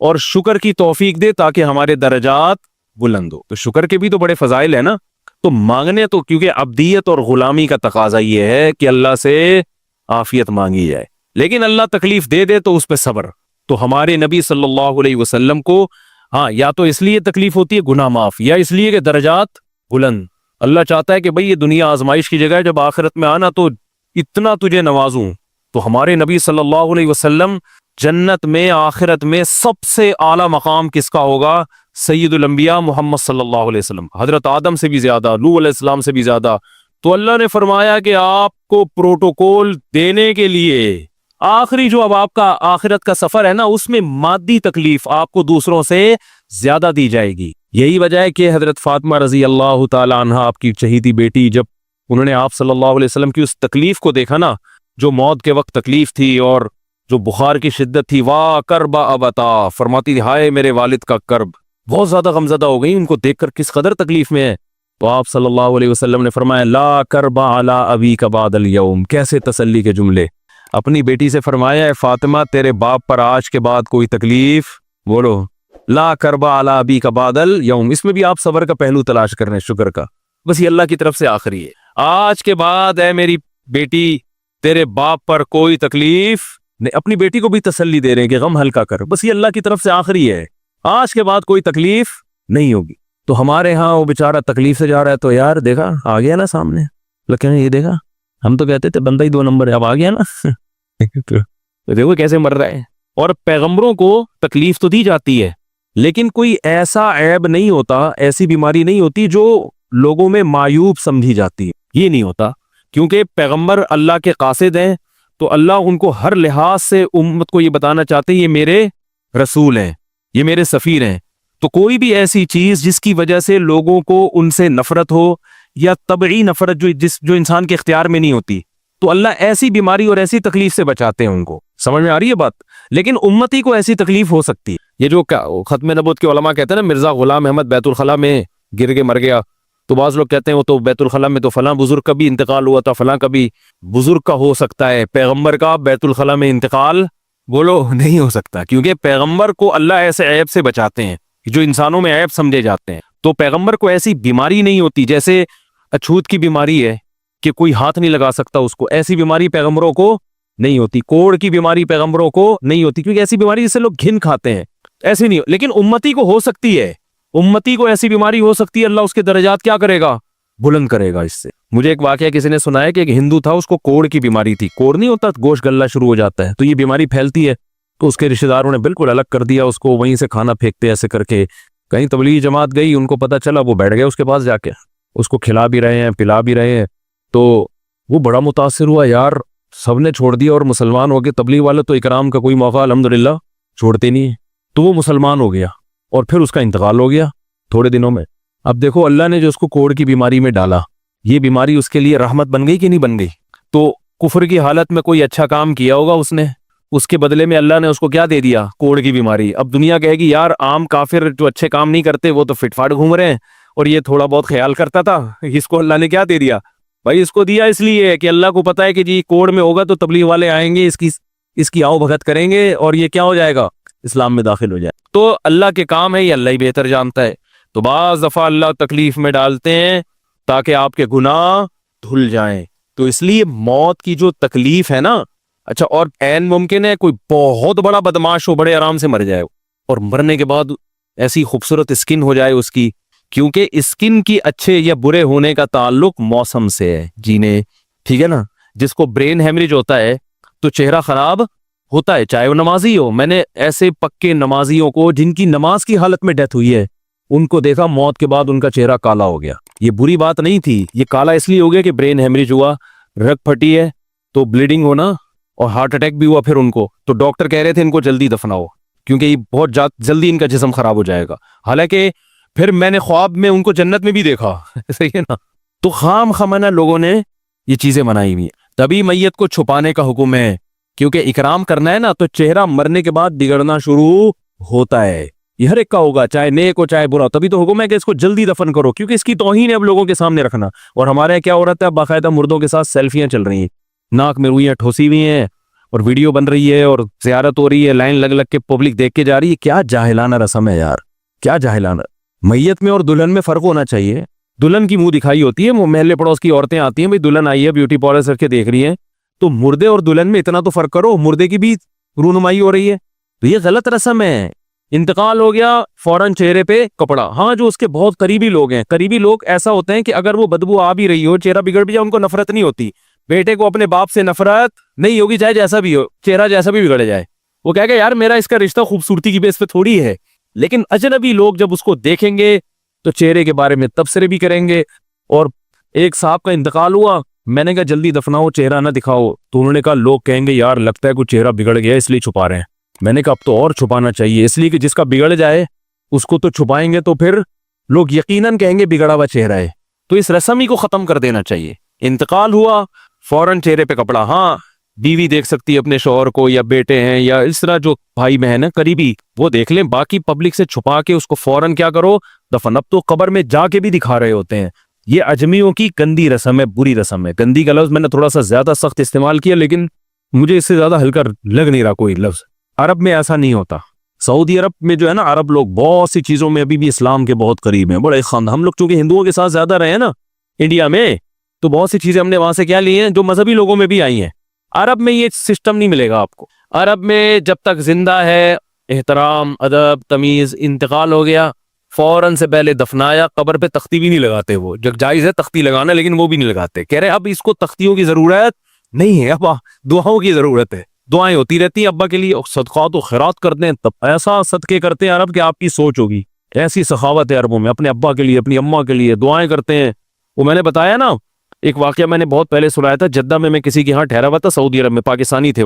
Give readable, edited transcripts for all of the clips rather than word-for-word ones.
اور شکر کی توفیق دے تاکہ ہمارے درجات بلند ہو. تو شکر کے بھی تو بڑے فضائل ہیں نا. تو مانگنے تو کیونکہ عبدیت اور غلامی کا تقاضا یہ ہے کہ اللہ سے عافیت مانگی جائے, لیکن اللہ تکلیف دے دے تو اس پہ صبر. تو ہمارے نبی صلی اللہ علیہ وسلم کو ہاں یا تو اس لیے تکلیف ہوتی ہے گناہ معاف, یا اس لیے کہ درجات بلند. اللہ چاہتا ہے کہ بھئی یہ دنیا آزمائش کی جگہ ہے, جب آخرت میں آنا تو اتنا تجھے نوازوں. تو ہمارے نبی صلی اللہ علیہ وسلم جنت میں آخرت میں سب سے اعلیٰ مقام کس کا ہوگا؟ سید الانبیاء محمد صلی اللہ علیہ وسلم, حضرت آدم سے بھی زیادہ, نوح علیہ السلام سے بھی زیادہ. تو اللہ نے فرمایا کہ آپ کو پروٹوکول دینے کے لیے آخری جو اب آپ کا آخرت کا سفر ہے نا, اس میں مادی تکلیف آپ کو دوسروں سے زیادہ دی جائے گی. یہی وجہ ہے کہ حضرت فاطمہ رضی اللہ تعالی عنہ آپ کی چہیتی بیٹی, جب انہوں نے آپ صلی اللہ علیہ وسلم کی اس تکلیف کو دیکھا نا, جو موت کے وقت تکلیف تھی اور جو بخار کی شدت تھی, واہ کرب ابتا, فرماتی تھی ہائے میرے والد کا کرب. بہت زیادہ غمزدہ ہو گئی ان کو دیکھ کر کس قدر تکلیف میں ہے. تو آپ صلی اللہ علیہ وسلم نے فرمایا لا کرب علی ابیک بعد اليوم. کیسے تسلی کے جملے. اپنی بیٹی سے فرمایا اے فاطمہ تیرے باپ پر آج کے بعد کوئی تکلیف, بولو لا کرب علی ابیک بعد اليوم. اس میں بھی آپ صبر کا پہلو تلاش کر رہے ہیں, شکر کا. بس یہ اللہ کی طرف سے آخری ہے. آج کے بعد اے میری بیٹی تیرے باپ پر کوئی تکلیف نہیں. اپنی بیٹی کو بھی تسلی دے رہے ہیں کہ غم ہلکا کر, بس یہ اللہ کی طرف سے آخری ہے, آج کے بعد کوئی تکلیف نہیں ہوگی. تو ہمارے ہاں وہ بیچارہ تکلیف سے جا رہا ہے, تو یار دیکھا آ گیا نا سامنے, لیکن یہ دیکھا ہم تو کہتے تھے بندہ ہی 2 نمبر ہے, اب آ گیا نا. تو دیکھو کیسے مر رہا ہے. اور پیغمبروں کو تکلیف تو دی جاتی ہے, لیکن کوئی ایسا عیب نہیں ہوتا, ایسی بیماری نہیں ہوتی جو لوگوں میں معیوب سمجھی جاتی ہے. یہ نہیں ہوتا, کیونکہ پیغمبر اللہ کے قاصد ہیں, تو اللہ ان کو ہر لحاظ سے امت کو یہ بتانا چاہتے ہیں یہ میرے رسول ہیں, یہ میرے سفیر ہیں. تو کوئی بھی ایسی چیز جس کی وجہ سے لوگوں کو ان سے نفرت ہو, یا طبعی نفرت جو انسان کے اختیار میں نہیں ہوتی, تو اللہ ایسی بیماری اور ایسی تکلیف سے بچاتے ہیں ان کو. سمجھ میں آ رہی ہے بات. لیکن امتی کو ایسی تکلیف ہو سکتی ہے. یہ جو ختم نبوت کے علماء کہتے ہیں نا, مرزا غلام احمد بیت الخلاء میں گر کے مر گیا, تو بعض لوگ کہتے ہیں وہ تو بیت الخلاء میں تو فلاں بزرگ کا بھی انتقال ہوا تھا, فلاں کا بھی بزرگ کا ہو سکتا ہے, پیغمبر کا بیت الخلاء میں انتقال بولو نہیں ہو سکتا, کیونکہ پیغمبر کو اللہ ایسے عیب سے بچاتے ہیں جو انسانوں میں عیب سمجھے جاتے ہیں. تو پیغمبر کو ایسی بیماری نہیں ہوتی, جیسے اچھوت کی بیماری ہے کہ کوئی ہاتھ نہیں لگا سکتا اس کو, ایسی بیماری پیغمبروں کو نہیں ہوتی. کوڑ کی بیماری پیغمبروں کو نہیں ہوتی, کیونکہ ایسی بیماری جس سے لوگ گھن کھاتے ہیں, ایسی نہیں. لیکن امتی کو ہو سکتی ہے, امتی کو ایسی بیماری ہو سکتی ہے, اللہ اس کے درجات کیا کرے گا؟ بلند کرے گا اس سے. مجھے ایک واقعہ کسی نے سنایا کہ ایک ہندو تھا, اس کو کوڑ کی بیماری تھی. کوڑ نہیں ہوتا, گوشت گلنا شروع ہو جاتا ہے, تو یہ بیماری پھیلتی ہے. تو اس کے رشتہ داروں نے بالکل الگ کر دیا اس کو, وہیں سے کھانا پھینکتے ایسے کر کے. کہیں تبلیغی جماعت گئی, ان کو پتا چلا, وہ بیٹھ گئے اس کے پاس جا کے, اس کو کھلا بھی رہے ہیں پلا بھی رہے ہیں. تو وہ بڑا متاثر ہوا, یار سب نے چھوڑ دیا اور مسلمان ہو گئے. تبلیغ والے تو اکرام کا کوئی موقع الحمدللہ چھوڑتے نہیں. تو وہ مسلمان ہو گیا اور پھر اس کا انتقال ہو گیا تھوڑے دنوں میں. اب دیکھو اللہ نے جو اس کو کوڑ کی بیماری میں ڈالا, یہ بیماری اس کے لیے رحمت بن گئی کہ نہیں بن گئی؟ تو کفر کی حالت میں کوئی اچھا کام کیا ہوگا اس نے, اس کے بدلے میں اللہ نے اس کو کیا دے دیا؟ کوڑ کی بیماری. اب دنیا کہے گی یار عام کافر جو اچھے کام نہیں کرتے وہ تو فٹ فاٹ گھوم رہے ہیں, اور یہ تھوڑا بہت خیال کرتا تھا, اس کو اللہ نے کیا دے دیا؟ بھائی اس کو دیا اس لیے کہ اللہ کو پتا ہے کہ جی کوڑ میں ہوگا تو تبلیغ والے آئیں گے, اس کی آؤ بھگت کریں گے, اور یہ کیا ہو جائے گا؟ اسلام میں داخل ہو جائے. تو اللہ کے کام ہے, یہ اللہ ہی بہتر جانتا ہے. تو بعض دفعہ اللہ تکلیف میں ڈالتے ہیں تاکہ آپ کے گناہ دھل جائیں. تو اس لیے موت کی جو تکلیف ہے نا, اچھا اور عین ممکن ہے کوئی بہت بڑا بدماش ہو, بڑے آرام سے مر جائے, اور مرنے کے بعد ایسی خوبصورت اسکن ہو جائے اس کی, کیونکہ اسکن کی اچھے یا برے ہونے کا تعلق موسم سے ہے جینے, ٹھیک ہے نا. جس کو برین ہیمریج ہوتا ہے تو چہرہ خراب ہوتا ہے, چاہے وہ نمازی ہو. میں نے ایسے پکے نمازیوں کو جن کی نماز کی حالت میں ڈیتھ ہوئی ہے, ان کو دیکھا موت کے بعد ان کا چہرہ کالا ہو گیا. یہ بری بات نہیں تھی, یہ کالا اس لیے ہو گیا کہ برین ہیمریج ہوا, رگ پھٹی ہے تو بلیڈنگ ہونا, اور ہارٹ اٹیک بھی ہوا پھر ان کو. تو ڈاکٹر کہہ رہے تھے ان کو جلدی دفناؤ کیونکہ یہ بہت جلدی ان کا جسم خراب ہو جائے گا. حالانکہ پھر میں نے خواب میں ان کو جنت میں بھی دیکھا, صحیح ہے نا. تو خام خمانہ لوگوں نے یہ چیزیں منائی ہوئی. تبھی میت کو چھپانے کا حکم ہے, کیونکہ اکرام کرنا ہے نا, تو چہرہ مرنے کے بعد بگڑنا شروع ہوتا ہے. یہ ہر ایک کا ہوگا, چاہے نیک ہو چاہے برا. تبھی تو حکم ہے کہ اس کو جلدی دفن کرو, کیونکہ اس کی توہین ہے اب لوگوں کے سامنے رکھنا. اور ہمارے کیا ہو رہا ہے, باقاعدہ مردوں کے ساتھ سیلفیاں چل رہی ہیں, ناک میں روئیاں ٹھوسی ہوئی ہیں, اور ویڈیو بن رہی ہے اور زیارت ہو رہی ہے, لائن لگ لگ کے پبلک دیکھ کے جا رہی ہے. کیا جاہلانہ رسم ہے یار, کیا جاہلانہ. میت میں اور دلہن میں فرق ہونا چاہیے. دلہن کی منہ دکھائی ہوتی ہے, وہ محلے پڑوس کی عورتیں آتی ہیں, بھائی دلہن آئی ہے بیوٹی پارلر کر کے دیکھ رہی ہیں, تو مردے اور دلہن میں اتنا تو فرق کرو, مردے کی بھی رونمائی ہو رہی ہے. تو یہ غلط رسم ہے. انتقال ہو گیا فوراً چہرے پہ کپڑا. ہاں جو اس کے بہت قریبی لوگ ہیں, قریبی لوگ ایسا ہوتے ہیں کہ اگر وہ بدبو آ بھی رہی ہو, چہرہ بگڑ بھی جائے, ان کو نفرت نہیں ہوتی. بیٹے کو اپنے باپ سے نفرت نہیں ہوگی, چاہے جیسا بھی ہو, چہرہ جیسا بھی بگڑ جائے. وہ کہے گا یار میرا اس کا رشتہ خوبصورتی کی بیس پہ تھوڑی ہے. لیکن اجنبی لوگ جب اس کو دیکھیں گے تو چہرے کے بارے میں تبصرے بھی کریں گے. اور ایک صاحب کا انتقال ہوا, میں نے کہا جلدی دفناؤ, چہرہ نہ دکھاؤ. تو انہوں نے کہا لوگ کہیں گے یار لگتا ہے کوئی چہرہ بگڑ گیا اس لیے چھپا رہے ہیں. میں نے کہا اب تو اور چھپانا چاہیے, اس لیے کہ جس کا بگڑ جائے اس کو تو چھپائیں گے تو پھر لوگ یقیناً کہیں گے بگڑا ہوا چہرہ ہے. تو اس رسم ہی کو ختم کر دینا چاہیے. انتقال ہوا فوراً چہرے پہ کپڑا. ہاں بیوی دیکھ سکتی ہے اپنے شوہر کو, یا بیٹے ہیں, یا اس طرح جو بھائی بہن ہیں قریبی, وہ دیکھ لیں. باقی پبلک سے چھپا کے اس کو فوراً کیا کرو, دفن. اب تو قبر میں جا کے بھی دکھا رہے ہوتے ہیں. یہ اجمیوں کی گندی رسم ہے, بری رسم ہے. گندی کا لفظ میں نے تھوڑا سا زیادہ سخت استعمال کیا, لیکن مجھے اس سے زیادہ ہلکا لگ نہیں رہا کوئی لفظ. عرب میں ایسا نہیں ہوتا. سعودی عرب میں جو ہے نا, عرب لوگ بہت سی چیزوں میں ابھی بھی اسلام کے بہت قریب ہیں. بڑے خاندان, ہم لوگ چونکہ ہندوؤں کے ساتھ زیادہ رہے ہیں نا انڈیا میں, تو بہت سی چیزیں ہم نے وہاں سے کیا لی ہیں جو مذہبی لوگوں میں بھی آئی ہیں. عرب میں یہ سسٹم نہیں ملے گا آپ کو. عرب میں جب تک زندہ ہے احترام, ادب, تمیز. انتقال ہو گیا فوراً سے پہلے دفنایا, قبر پہ تختی بھی نہیں لگاتے. وہ جب جائز ہے تختی لگانا, لیکن وہ بھی نہیں لگاتے. کہہ رہے اب اس کو تختیوں کی ضرورت نہیں ہے, اب دعاؤں کی ضرورت ہے. دعائیں ہوتی رہتی ہیں ابا کے لیے, صدقات و خیرات کرتے ہیں. تب ایسا صدقے کرتے ہیں عرب کہ آپ کی سوچ ہوگی. ایسی سخاوت ہے عربوں میں, اپنے ابا کے لیے, اپنی اماں کے لیے دعائیں کرتے ہیں. وہ میں نے بتایا نا ایک واقعہ میں نے بہت پہلے سنایا تھا, جدہ میں کسی کے ہاں ٹھہرا ہوا تھا سعودی عرب میں, پاکستانی تھے.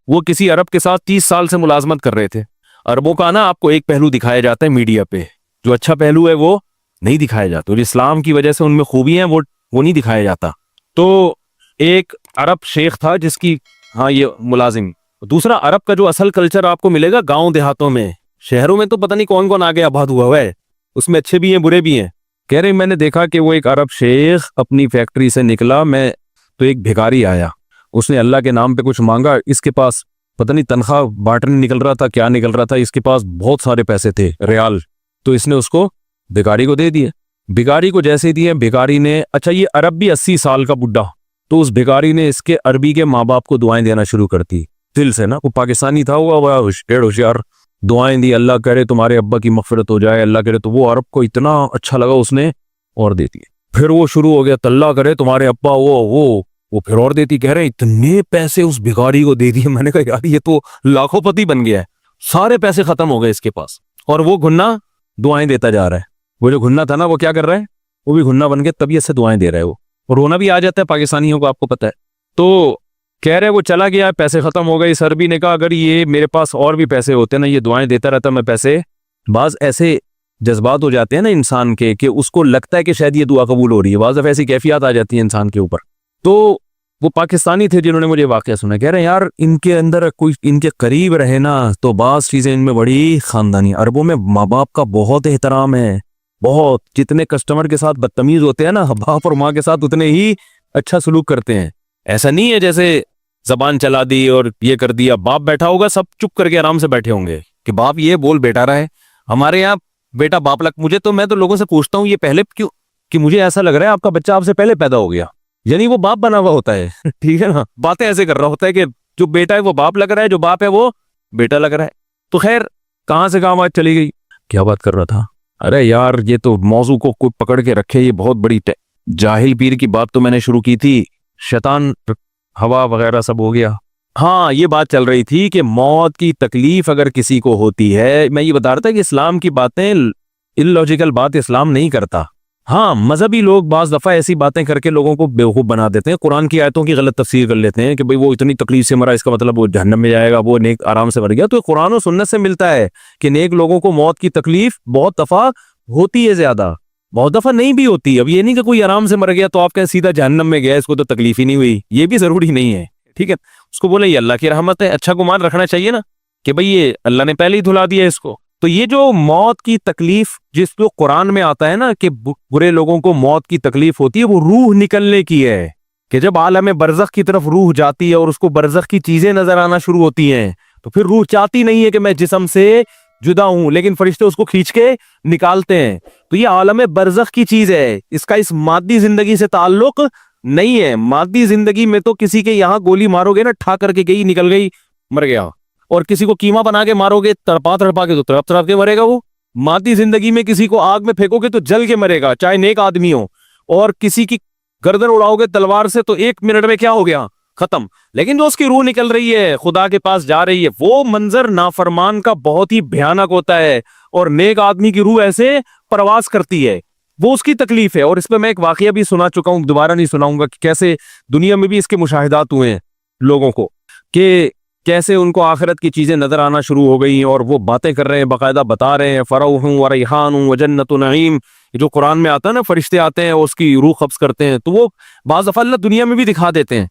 وہ کسی عرب کے ساتھ 30 سال سے ملازمت کر رہے تھے. عربوں کا نا آپ کو ایک پہلو دکھایا جاتا ہے میڈیا پہ, جو اچھا پہلو ہے وہ نہیں دکھایا جاتا. اور اسلام کی وجہ سے ان میں خوبی ہیں وہ نہیں دکھایا جاتا. تو ایک عرب شیخ تھا جس کی ہاں یہ ملازم. دوسرا عرب کا جو اصل کلچر آپ کو ملے گا گاؤں دیہاتوں میں, شہروں میں تو پتہ نہیں کون کون آگے آباد ہوا ہے, اس میں اچھے بھی ہیں برے بھی ہیں. کہہ رہے میں نے دیکھا کہ وہ ایک عرب شیخ اپنی فیکٹری سے نکلا, میں تو ایک بھکاری آیا, اس نے اللہ کے نام پہ کچھ مانگا. اس کے پاس پتہ نہیں تنخواہ بانٹنے نکل رہا تھا, کیا نکل رہا تھا, اس کے پاس بہت سارے پیسے تھے ریال. تو اس نے اس کو بھکاری کو دے دیے. بھکاری کو جیسے دیے, بھکاری نے, اچھا یہ عرب بھی 80 سال کا بڈھا, تو اس بھکاری نے اس کے عربی کے ماں باپ کو دعائیں دینا شروع کر دی دل سے نا. وہ پاکستانی تھا, وہ ہوشیار, دعائیں دی, اللہ کرے تمہارے ابا کی مغفرت ہو جائے, اللہ کرے. تو وہ عرب کو اتنا اچھا لگا, اس نے اور دے دیے. پھر وہ شروع ہو گیا, اللہ کرے تمہارے ابا وہ پھر اور دیتی. کہہ رہے اتنے پیسے اس بھکاری کو دے دیے. میں نے کہا یار یہ تو لاکھوں پتی بن گیا ہے, سارے پیسے ختم ہو گئے اس کے پاس, اور وہ گھنا دعائیں دیتا جا رہا ہے. وہ جو گھنا تھا نا وہ کیا کر رہا ہے, وہ بھی گھنا بن کے طبیعت سے دعائیں دے رہا ہے. وہ اور رونا بھی آ جاتا ہے پاکستانیوں کو, آپ کو پتہ ہے. تو کہہ رہے وہ چلا گیا, پیسے ختم ہو گئے. اس عربی نے کہا اگر یہ میرے پاس اور بھی پیسے ہوتے نا, یہ دعائیں دیتا رہتا میں پیسے. بعض ایسے جذبات ہو جاتے ہیں نا انسان کے کہ اس کو لگتا ہے کہ شاید یہ دعا قبول ہو رہی ہے, بعض دفعہ ایسی کیفیات آ جاتی ہیں انسان کے اوپر. تو وہ پاکستانی تھے جنہوں نے مجھے واقعہ سنا, کہہ رہے یار ان کے اندر کوئی ان کے قریب رہے نا تو بعض چیزیں ان میں بڑی خاندانی. عربوں میں ماں باپ کا بہت احترام ہے, بہت. جتنے کسٹمر کے ساتھ بدتمیز ہوتے ہیں نا, باپ اور ماں کے ساتھ اتنے ہی اچھا سلوک کرتے ہیں. ایسا نہیں ہے جیسے زبان چلا دی اور یہ کر دیا. باپ بیٹھا ہوگا, سب چپ کر کے آرام سے بیٹھے ہوں گے کہ باپ یہ بول بیٹا رہا ہے. ہمارے یہاں بیٹا باپ لگ, میں تو لوگوں سے پوچھتا ہوں یہ پہلے کیوں, کہ مجھے ایسا لگ رہا ہے آپ کا بچہ آپ سے پہلے پیدا ہو گیا, یعنی وہ باپ بنا ہوا ہوتا ہے. ٹھیک ہے نا, باتیں ایسے کر رہا ہوتا ہے کہ جو بیٹا ہے وہ باپ لگ رہا ہے, جو باپ ہے وہ بیٹا لگ رہا ہے. تو خیر کہاں سے کہاں بات چلی گئی, کیا بات کر رہا تھا. ارے یار یہ تو موضوع کو کوئی پکڑ کے رکھے, یہ بہت بڑی جاہل پیر کی بات تو میں نے شروع کی تھی, شیطان ہوا وغیرہ سب ہو گیا. ہاں یہ بات چل رہی تھی کہ موت کی تکلیف اگر کسی کو ہوتی ہے, میں یہ بتا رہا تھا کہ اسلام کی باتیں اللاجیکل بات اسلام نہیں کرتا. ہاں مذہبی لوگ بعض دفعہ ایسی باتیں کر کے لوگوں کو بیوقوف بنا دیتے ہیں, قرآن کی آیتوں کی غلط تفسیر کر لیتے ہیں کہ بھئی وہ اتنی تکلیف سے مرا, اس کا مطلب وہ جہنم میں جائے گا, وہ نیک آرام سے مر گیا. تو قرآن و سنت سے ملتا ہے کہ نیک لوگوں کو موت کی تکلیف بہت دفعہ ہوتی ہے, زیادہ بہت دفعہ نہیں بھی ہوتی. اب یہ نہیں کہ کوئی آرام سے مر گیا تو آپ کہیں سیدھا جہنم میں گیا, اس کو تو تکلیف ہی نہیں ہوئی, یہ بھی ضروری نہیں ہے. ٹھیک ہے, اس کو بولے یہ اللہ کی رحمت ہے, اچھا گمان رکھنا چاہیے نا کہ بھئی یہ اللہ نے پہلے ہی دھلا دیا اس کو. تو یہ جو موت کی تکلیف جس کو قرآن میں آتا ہے نا کہ برے لوگوں کو موت کی تکلیف ہوتی ہے, وہ روح نکلنے کی ہے. کہ جب عالم برزخ کی طرف روح جاتی ہے اور اس کو برزخ کی چیزیں نظر آنا شروع ہوتی ہیں تو پھر روح چاہتی نہیں ہے کہ میں جسم سے جدا ہوں، لیکن فرشتے اس کو کھینچ کے نکالتے ہیں. تو یہ عالم برزخ کی چیز ہے، اس کا اس مادی زندگی سے تعلق نہیں ہے. مادی زندگی میں تو کسی کے یہاں گولی مارو گے نا، ٹھا کر کے گئی، نکل گئی، مر گیا. اور کسی کو کیما بنا کے مارو گے تڑپا تڑپا کے تو تڑپ تڑپ کے مرے گا وہ. مادی زندگی میں کسی کو آگ میں پھینکو گے تو جل کے مرے گا، چاہے نیک آدمی ہو. اور کسی کی گردن اڑاؤ گے تلوار سے تو 1 منٹ میں کیا ہو گیا، ختم. لیکن جو اس کی روح نکل رہی ہے، خدا کے پاس جا رہی ہے، وہ منظر نافرمان کا بہت ہی بھیانک ہوتا ہے. اور نیک آدمی کی روح ایسے پرواز کرتی ہے، وہ اس کی تکلیف ہے. اور اس پہ میں ایک واقعہ بھی سنا چکا ہوں، دوبارہ نہیں سناؤں گا، کہ کیسے دنیا میں بھی اس کے مشاہدات ہوئے ہیں لوگوں کو، کہ کیسے ان کو آخرت کی چیزیں نظر آنا شروع ہو گئی اور وہ باتیں کر رہے ہیں، باقاعدہ بتا رہے ہیں فروح و ریحان و جنت نعیم. جو قرآن میں آتا ہے نا، فرشتے آتے ہیں اس کی روح قبض کرتے ہیں، تو وہ بعض دفعہ اللہ دنیا میں بھی دکھا دیتے ہیں.